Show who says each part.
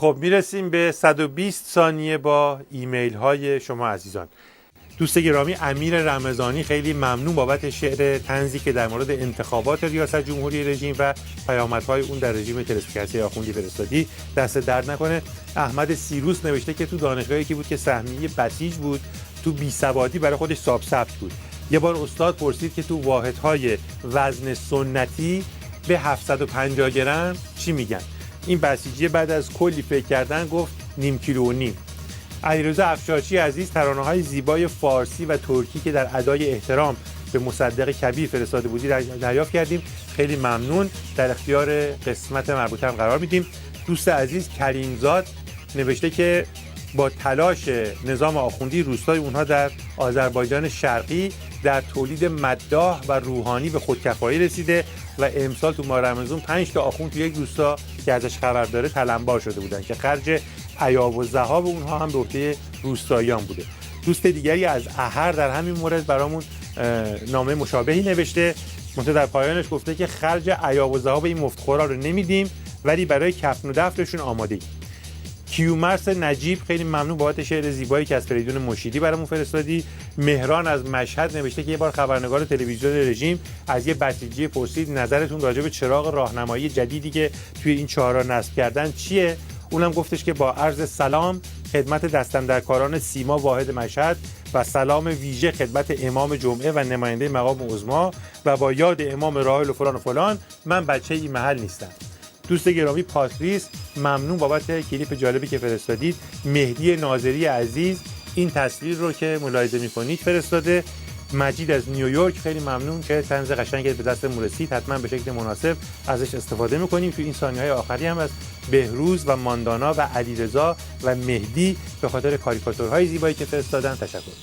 Speaker 1: خب میرسیم به 120 ثانیه با ایمیل های شما عزیزان. دوست گرامی امیر رمضانی، خیلی ممنون بابت شعر طنزی که در مورد انتخابات ریاست جمهوری رژیم و پیامدهای اون در رژیم تلسپیکسی آخوندی فرستادی. دست درد نکنه. احمد سیروس نوشته که تو دانشگاهی که بود که سهمیه بسیج بود، تو بیسوادی برای خودش ثبت بود. یه بار استاد پرسید که تو واحدهای وزن سنتی به 750 گرم چی میگن؟ این بسیجی بعد از کلی فکر کردن گفت نیم کیلو و نیم. علیرضا افشارچی عزیز، ترانه‌های زیبای فارسی و ترکی که در ادای احترام به مصدق کبیر فرستاده بودی دریافت کردیم. خیلی ممنون. در اختیار قسمت مربوطه هم قرار میدیم. دوست عزیز کریمزاد نوشته که با تلاش نظام آخوندی روستای اونها در آذربایجان شرقی در تولید مداح و روحانی به خودکفایی رسیده و امسال تو ماه رمضان 5 تا آخوند تو یک روستا که ازش خبر داره تلمبار شده بودن که خرج عیاب و ذهاب اونها هم به عهده روستاییان بوده. دوست دیگری از احر در همین مورد برامون نامه مشابهی نوشته، منتها در پایانش گفته که خرج عیاب و ذهاب این مفتخورا رو نمیدیم ولی برای کفن و دفنشون آماده ایم. کیومرث نجیب، خیلی ممنون بابت شعر زیبایی که از فریدون مشیدی برامون فرستادی. مهران از مشهد نوشته که یه بار خبرنگار تلویزیون رژیم از یه بسیجی پرسید نظرتون راجع به چراغ راهنمایی جدیدی که توی این چهارراه نصب کردن چیه؟ اونم گفتش که با عرض سلام خدمت دستاندرکاران سیما واحد مشهد و سلام ویژه خدمت امام جمعه و نماینده مقام عظما و با یاد امام راحل و فلان و فلان، من بچه این محل نیستم. دوست گرامی پاتریس، ممنون بابت کلیپ جالبی که فرستادید. مهدی ناظری عزیز این تصویر رو که ملاحظه می‌کنید فرستاده. مجید از نیویورک، خیلی ممنون که طنز قشنگی به دستمون رسید. حتما به شکل مناسب ازش استفاده می‌کنیم. تو این ثانیه‌های آخری هم از بهروز و ماندانا و علیرضا و مهدی به خاطر کاریکاتورهای زیبایی که فرستادن تشکر.